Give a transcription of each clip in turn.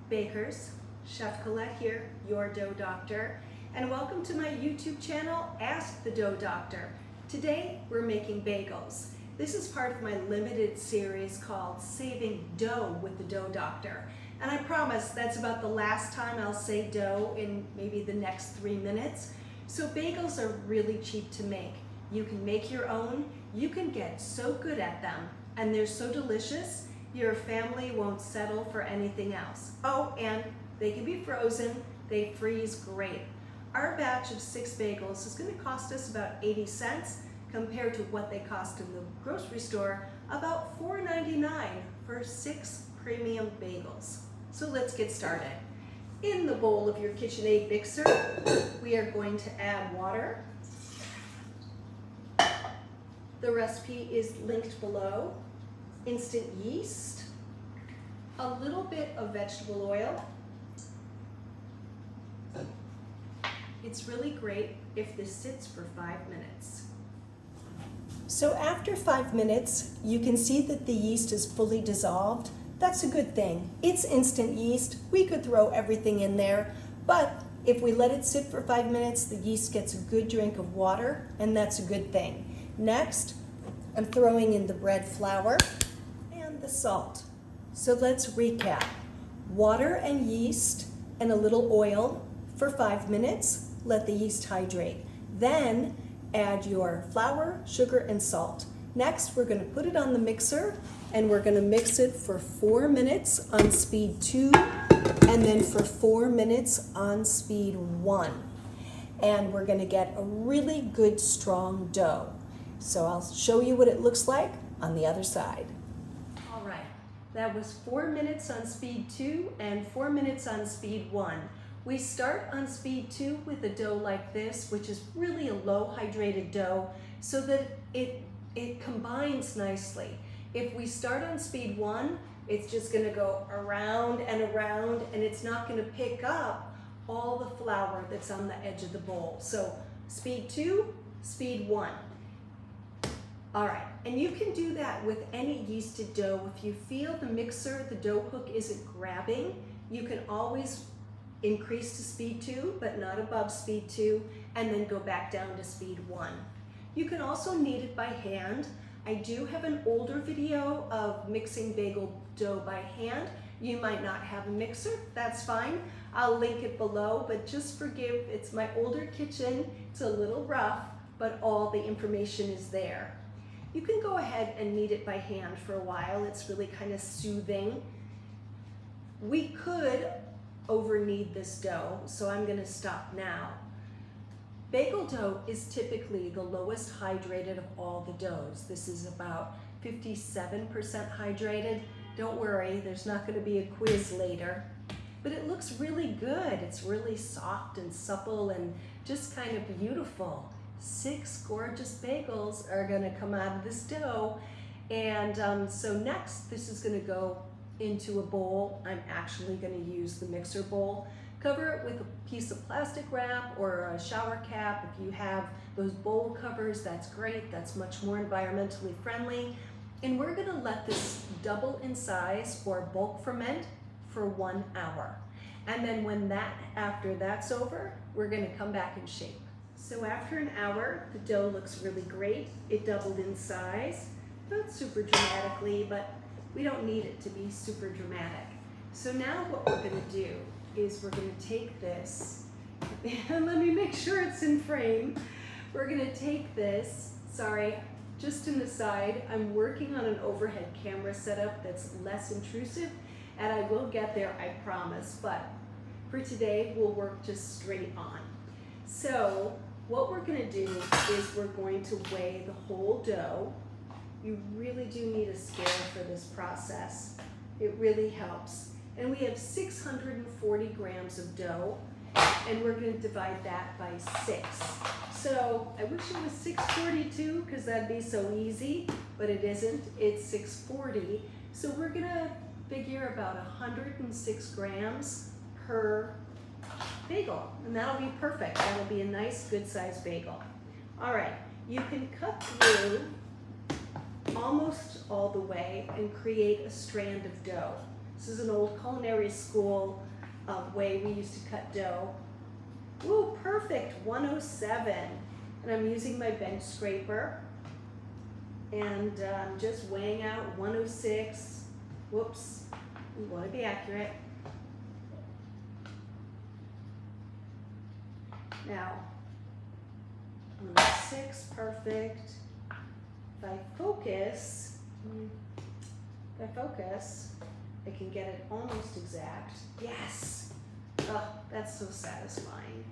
bakers, Chef Colette here, your dough doctor, and welcome to my YouTube channel, Ask the Dough Doctor. Today we're making bagels. This is part of my limited series called Saving Dough with the Dough Doctor. And I promise that's about the last time I'll say dough in maybe the next 3 minutes. So bagels are really cheap to make. You can make your own, you can get so good at them, and they're so delicious, your family won't settle for anything else. Oh, and they can be frozen, they freeze great. Our batch of 6 bagels is going to cost us about 80 cents compared to what they cost in the grocery store, about $4.99 for 6 premium bagels. So let's get started. In the bowl of your KitchenAid mixer, we are going to add water. The recipe is linked below. Instant yeast, a little bit of vegetable oil. It's really great if this sits for 5 minutes. So after 5 minutes, you can see that the yeast is fully dissolved. That's a good thing. It's instant yeast. We could throw everything in there, but if we let it sit for 5 minutes, the yeast gets a good drink of water, and that's a good thing. Next, I'm throwing in the bread flour and the salt. So let's recap. Water and yeast and a little oil for 5 minutes. Let the yeast hydrate. Then add your flour, sugar, and salt. Next, we're going to put it on the mixer and we're going to mix it for 4 minutes on speed 2 and then for 4 minutes on speed 1. And we're going to get a really good strong dough. So I'll show you what it looks like on the other side. All right, that was 4 minutes on speed 2 and 4 minutes on speed 1. We start on speed 2 with a dough like this, which is really a low hydrated dough, so that it combines nicely. If we start on speed 1, it's just gonna go around and around, and it's not gonna pick up all the flour that's on the edge of the bowl. So speed 2, speed 1. All right, and you can do that with any yeasted dough. If you feel the mixer, the dough hook isn't grabbing, you can always increase to speed 2, but not above speed 2, and then go back down to speed 1. You can also knead it by hand. I do have an older video of mixing bagel dough by hand. You might not have a mixer, that's fine. I'll link it below, but just forgive, it's my older kitchen. It's a little rough, but all the information is there. You can go ahead and knead it by hand for a while. It's really kind of soothing. We could over knead this dough, so I'm gonna stop now. Bagel dough is typically the lowest hydrated of all the doughs. This is about 57% hydrated. Don't worry, there's not gonna be a quiz later. But it looks really good. It's really soft and supple and just kind of beautiful. 6 gorgeous bagels are gonna come out of this dough. And so next, this is gonna go into a bowl. I'm actually going to use the mixer bowl. Cover it with a piece of plastic wrap or a shower cap. If you have those bowl covers, that's great. That's much more environmentally friendly. And we're going to let this double in size or bulk ferment for 1 hour. And then after that's over, we're going to come back and shape. So after an hour, the dough looks really great. It doubled in size, not super dramatically, but we don't need it to be super dramatic. So now what we're going to do is we're going to take this, and let me make sure it's in frame. We're going to take this, sorry, just an aside, I'm working on an overhead camera setup that's less intrusive, and I will get there, I promise, but for today we'll work just straight on. So what we're going to do is we're going to weigh the whole dough. You really do need a scale for this process. It really helps. And we have 640 grams of dough, and we're going to divide that by 6. So I wish it was 642 because that'd be so easy, but it isn't. It's 640. So we're going to figure about 106 grams per bagel, and that'll be perfect. That'll be a nice, good-sized bagel. All right, you can cut through almost all the way and create a strand of dough. This is an old culinary school way we used to cut dough. Woo, perfect, 107. And I'm using my bench scraper. And I'm just weighing out 106. Whoops, we want to be accurate. Now, 106, perfect. If I focus, I can get it almost exact. Yes! Oh, that's so satisfying.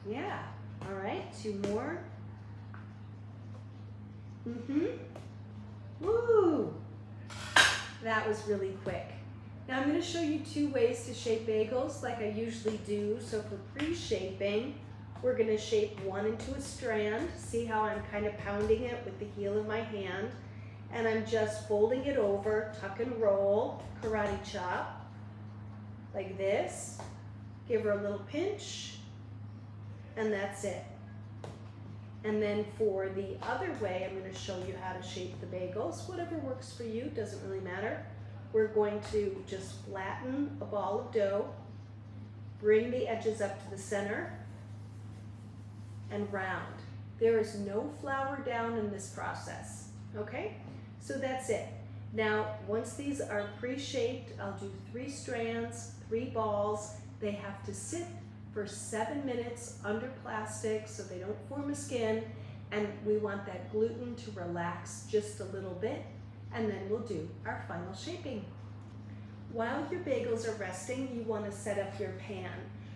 Yeah, all right, 2 more. Woo! That was really quick. Now I'm going to show you 2 ways to shape bagels like I usually do. So for pre-shaping, we're going to shape one into a strand. See how I'm kind of pounding it with the heel of my hand. And I'm just folding it over, tuck and roll, karate chop, like this. Give her a little pinch, and that's it. And then for the other way, I'm going to show you how to shape the bagels. Whatever works for you, doesn't really matter. We're going to just flatten a ball of dough, bring the edges up to the center, and round. There is no flour down in this process, okay? So that's it. Now, once these are pre-shaped, I'll do 3 strands, 3 balls. They have to sit for 7 minutes under plastic so they don't form a skin, and we want that gluten to relax just a little bit, and then we'll do our final shaping. While your bagels are resting, you want to set up your pan.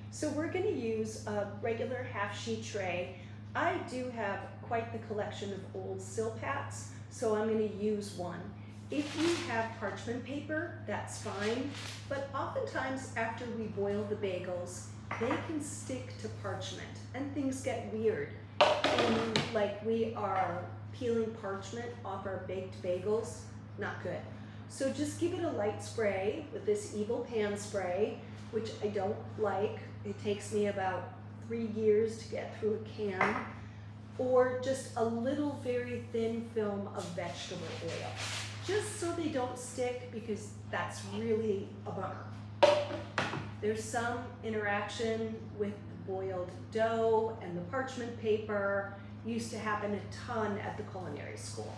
So we're going to use a regular half-sheet tray. I do have quite the collection of old Silpats, so I'm going to use one. If you have parchment paper, that's fine, but oftentimes after we boil the bagels, they can stick to parchment and things get weird. And like we are peeling parchment off our baked bagels, not good. So just give it a light spray with this Evil Pan spray, which I don't like. It takes me about 3 years to get through a can. Or just a little very thin film of vegetable oil, just so they don't stick, because that's really a bummer. There's some interaction with the boiled dough and the parchment paper. Used to happen a ton at the culinary school.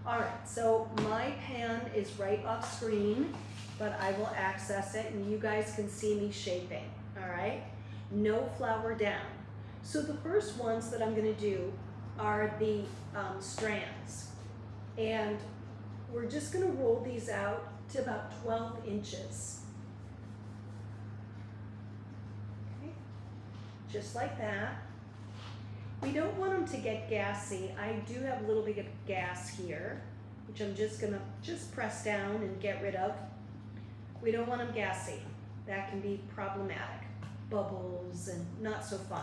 All right, so my pan is right off screen, but I will access it and you guys can see me shaping, all right? No flour down. So the first ones that I'm gonna do are the strands. And we're just gonna roll these out to about 12 inches. Okay, just like that. We don't want them to get gassy. I do have a little bit of gas here, which I'm just gonna press down and get rid of. We don't want them gassy. That can be problematic. Bubbles and not so fun.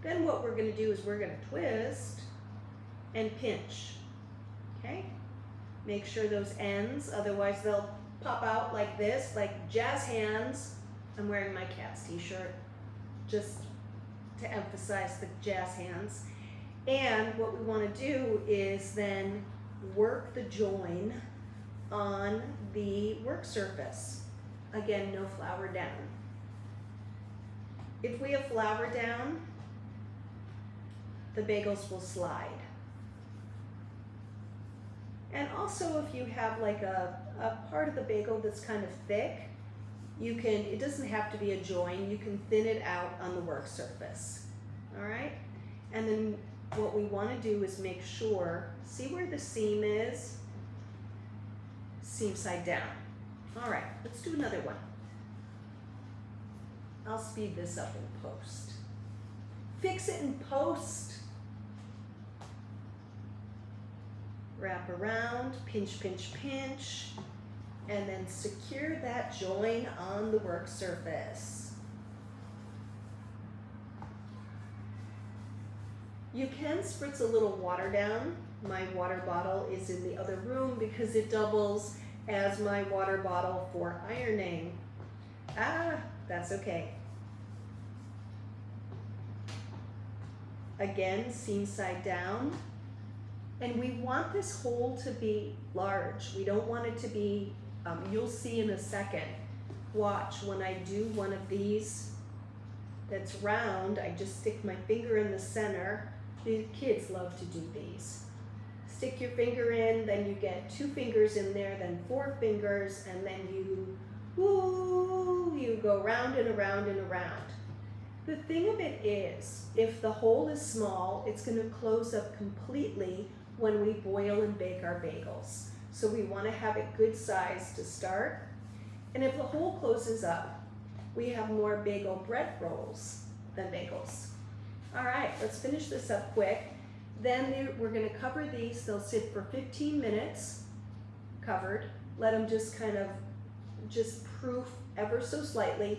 Then what we're gonna do is we're gonna twist and pinch, okay? Make sure those ends, otherwise they'll pop out like this, like jazz hands. I'm wearing my cat's t-shirt, just to emphasize the jazz hands. And what we want to do is then work the join on the work surface. Again, no flour down. If we have flour down, the bagels will slide. And also if you have like a part of the bagel that's kind of thick, you can, it doesn't have to be a join, you can thin it out on the work surface, all right? And then what we want to do is make sure, see where the seam is? Seam side down. All right, let's do another one. I'll speed this up in post. Fix it in post. Wrap around, pinch, pinch, pinch, and then secure that join on the work surface. You can spritz a little water down. My water bottle is in the other room because it doubles as my water bottle for ironing. That's okay. Again, seam side down. And we want this hole to be large. We don't want it to be, you'll see in a second. Watch, when I do one of these that's round, I just stick my finger in the center. The kids love to do these. Stick your finger in, then you get 2 fingers in there, then 4 fingers, and then you go round and around and around. The thing of it is, if the hole is small, it's going to close up completely when we boil and bake our bagels. So we want to have it good size to start. And if the hole closes up, we have more bagel bread rolls than bagels. All right, let's finish this up quick. Then we're going to cover these. They'll sit for 15 minutes covered. Let them just kind of proof ever so slightly.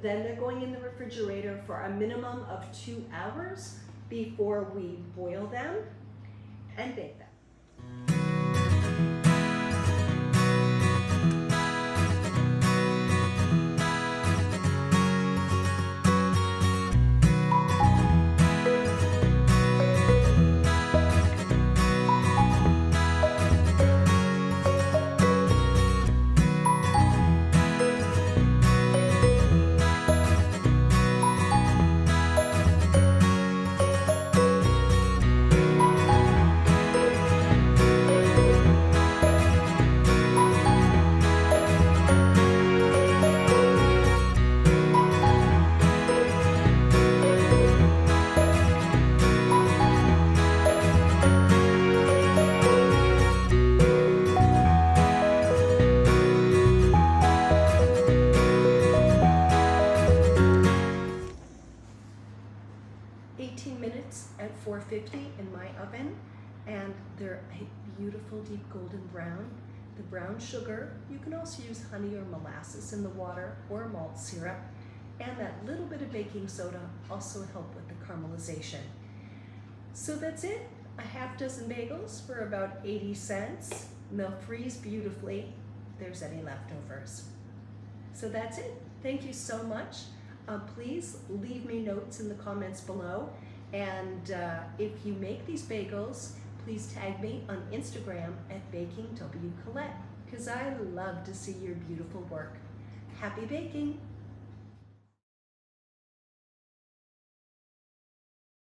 Then they're going in the refrigerator for a minimum of 2 hours before we boil them and bake them. At 450 in my oven, and they're a beautiful deep golden brown. The brown sugar, you can also use honey or molasses in the water or malt syrup, and that little bit of baking soda also help with the caramelization. So that's it, a half dozen bagels for about 80 cents. And they'll freeze beautifully if there's any leftovers. So that's it. Thank you so much. Please leave me notes in the comments below. And if you make these bagels, please tag me on Instagram at BakingWColette, because I love to see your beautiful work. Happy baking!